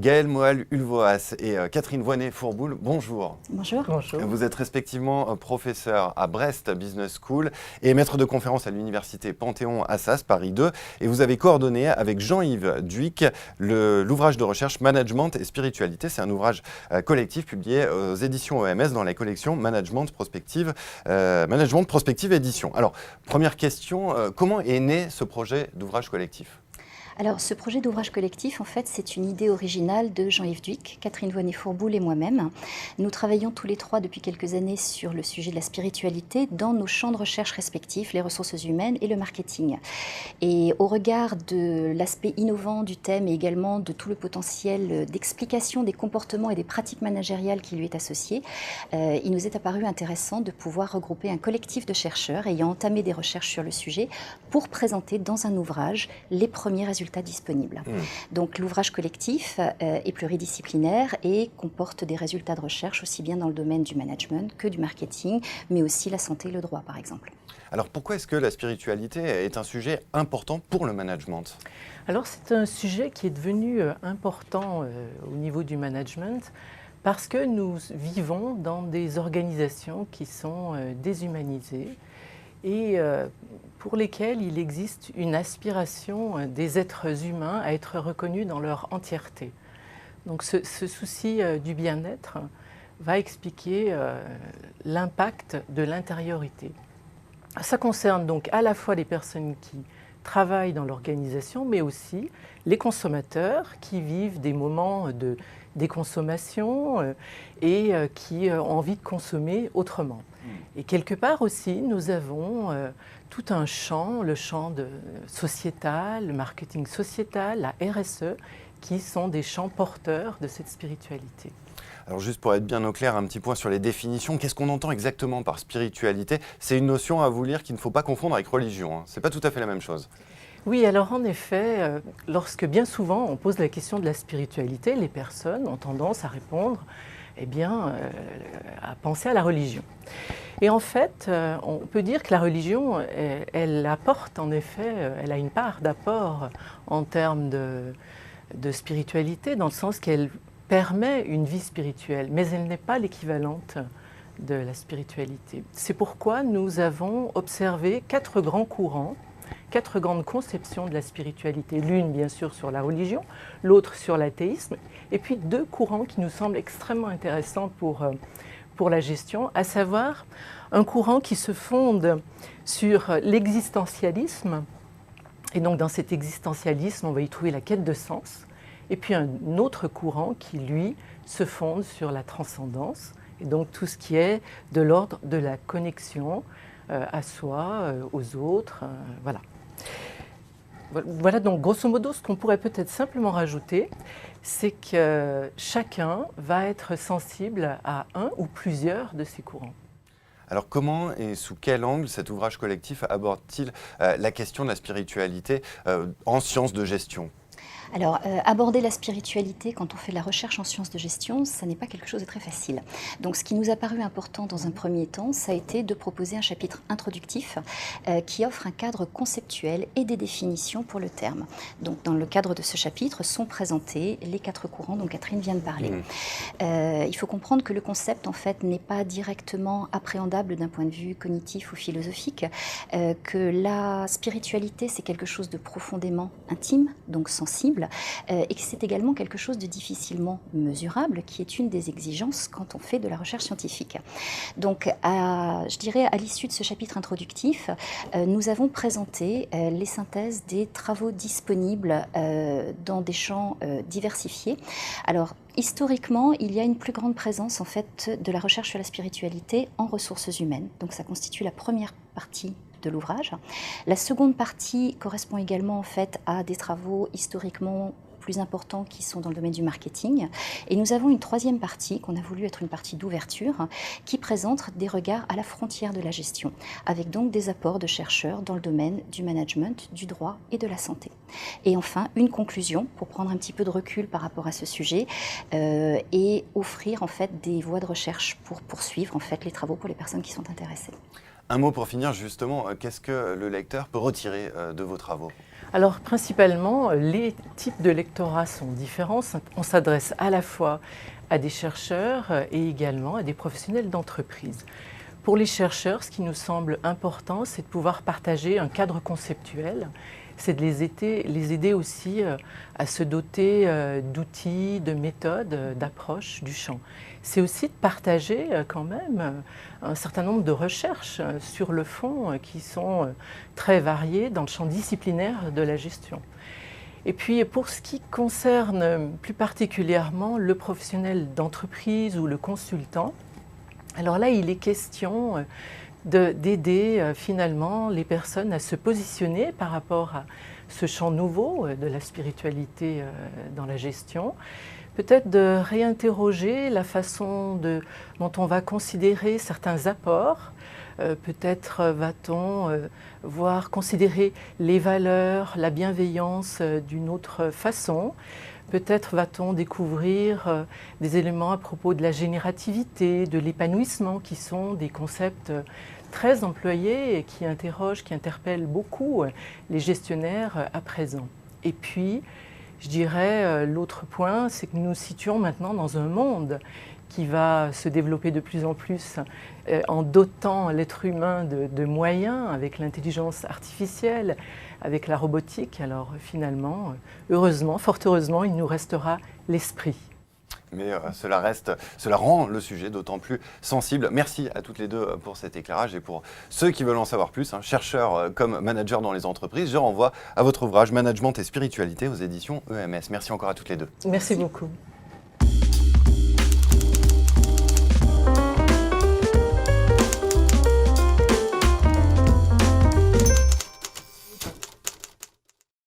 Gaëlle Moal-Ulvoas et Catherine Voynet-Fourboul, bonjour. Bonjour. Bonjour. Vous êtes respectivement professeur à Brest Business School et maître de conférence à l'université Panthéon-Assas Paris 2. Et vous avez coordonné avec Jean-Yves Dhuicq l'ouvrage de recherche Management et Spiritualité. C'est un ouvrage collectif publié aux éditions OMS dans la collection Management Prospective Édition. Alors, première question, comment est né ce projet d'ouvrage collectif ? Alors, ce projet d'ouvrage collectif, en fait, c'est une idée originale de Jean-Yves Dhuicq, Catherine Voynet-Fourboul et moi-même. Nous travaillons tous les trois depuis quelques années sur le sujet de la spiritualité dans nos champs de recherche respectifs, les ressources humaines et le marketing. Et au regard de l'aspect innovant du thème et également de tout le potentiel d'explication des comportements et des pratiques managériales qui lui est associé, il nous est apparu intéressant de pouvoir regrouper un collectif de chercheurs ayant entamé des recherches sur le sujet pour présenter dans un ouvrage les premiers résultats disponibles. Donc l'ouvrage collectif est pluridisciplinaire et comporte des résultats de recherche aussi bien dans le domaine du management que du marketing, mais aussi la santé et le droit par exemple. Alors pourquoi est-ce que la spiritualité est un sujet important pour le management ? Alors c'est un sujet qui est devenu important au niveau du management parce que nous vivons dans des organisations qui sont déshumanisées et pour lesquelles il existe une aspiration des êtres humains à être reconnus dans leur entièreté. Donc ce souci du bien-être va expliquer l'impact de l'intériorité. Ça concerne donc à la fois les personnes qui travaillent dans l'organisation, mais aussi les consommateurs qui vivent des moments de déconsommation et qui ont envie de consommer autrement. Et quelque part aussi, nous avons tout un champ, le champ sociétal, le marketing sociétal, la RSE, qui sont des champs porteurs de cette spiritualité. Alors juste pour être bien au clair, un petit point sur les définitions. Qu'est-ce qu'on entend exactement par spiritualité ? C'est une notion à vous lire qu'il ne faut pas confondre avec religion. Hein. Ce n'est pas tout à fait la même chose. Oui, alors en effet, lorsque bien souvent on pose la question de la spiritualité, les personnes ont tendance à répondre, à penser à la religion. Et en fait, on peut dire que la religion, elle apporte en effet, elle a une part d'apport en termes de spiritualité, dans le sens qu'elle permet une vie spirituelle, mais elle n'est pas l'équivalente de la spiritualité. C'est pourquoi nous avons observé 4 grands courants, 4 grandes conceptions de la spiritualité. L'une, bien sûr, sur la religion, l'autre sur l'athéisme, et puis 2 courants qui nous semblent extrêmement intéressants pour la gestion, à savoir un courant qui se fonde sur l'existentialisme, et donc dans cet existentialisme, on va y trouver la quête de sens, et puis un autre courant qui, lui, se fonde sur la transcendance, et donc tout ce qui est de l'ordre de la connexion à soi, aux autres, voilà. Voilà donc grosso modo ce qu'on pourrait peut-être simplement rajouter, c'est que chacun va être sensible à un ou plusieurs de ces courants. Alors comment et sous quel angle cet ouvrage collectif aborde-t-il la question de la spiritualité en sciences de gestion ? Alors, aborder la spiritualité quand on fait de la recherche en sciences de gestion, ça n'est pas quelque chose de très facile. Donc, ce qui nous a paru important dans un premier temps, ça a été de proposer un chapitre introductif qui offre un cadre conceptuel et des définitions pour le terme. Donc, dans le cadre de ce chapitre sont présentés les 4 courants dont Catherine vient de parler. Il faut comprendre que le concept, en fait, n'est pas directement appréhendable d'un point de vue cognitif ou philosophique, que la spiritualité, c'est quelque chose de profondément intime, donc sensible, et que c'est également quelque chose de difficilement mesurable, qui est une des exigences quand on fait de la recherche scientifique. Donc, je dirais, à l'issue de ce chapitre introductif, nous avons présenté les synthèses des travaux disponibles dans des champs diversifiés. Alors, historiquement, il y a une plus grande présence en fait de la recherche sur la spiritualité en ressources humaines. Donc, ça constitue la première partie de l'ouvrage. La seconde partie correspond également en fait à des travaux historiquement plus importants qui sont dans le domaine du marketing. Et nous avons une troisième partie, qu'on a voulu être une partie d'ouverture, qui présente des regards à la frontière de la gestion, avec donc des apports de chercheurs dans le domaine du management, du droit et de la santé. Et enfin, une conclusion pour prendre un petit peu de recul par rapport à ce sujet et offrir en fait des voies de recherche pour poursuivre en fait les travaux pour les personnes qui sont intéressées. Un mot pour finir justement, qu'est-ce que le lecteur peut retirer de vos travaux ? Alors principalement, les types de lectorat sont différents. On s'adresse à la fois à des chercheurs et également à des professionnels d'entreprise. Pour les chercheurs, ce qui nous semble important, c'est de pouvoir partager un cadre conceptuel, c'est de les aider aussi à se doter d'outils, de méthodes, d'approches du champ. C'est aussi de partager quand même un certain nombre de recherches sur le fond qui sont très variées dans le champ disciplinaire de la gestion. Et puis pour ce qui concerne plus particulièrement le professionnel d'entreprise ou le consultant, alors là il est question d'aider finalement les personnes à se positionner par rapport à ce champ nouveau de la spiritualité dans la gestion. Peut-être de réinterroger la façon dont on va considérer certains apports. Peut-être va-t-on considérer les valeurs, la bienveillance d'une autre façon. Peut-être va-t-on découvrir des éléments à propos de la générativité, de l'épanouissement, qui sont des concepts très employés et qui interrogent, qui interpellent beaucoup les gestionnaires à présent. Et puis, je dirais, l'autre point, c'est que nous nous situons maintenant dans un monde qui va se développer de plus en plus en dotant l'être humain de moyens avec l'intelligence artificielle, avec la robotique. Alors finalement, heureusement, fort heureusement, il nous restera l'esprit. Mais cela rend le sujet d'autant plus sensible. Merci à toutes les deux pour cet éclairage et pour ceux qui veulent en savoir plus, chercheurs comme managers dans les entreprises, je renvoie à votre ouvrage Management et spiritualité aux éditions EMS. Merci encore à toutes les deux. Merci beaucoup.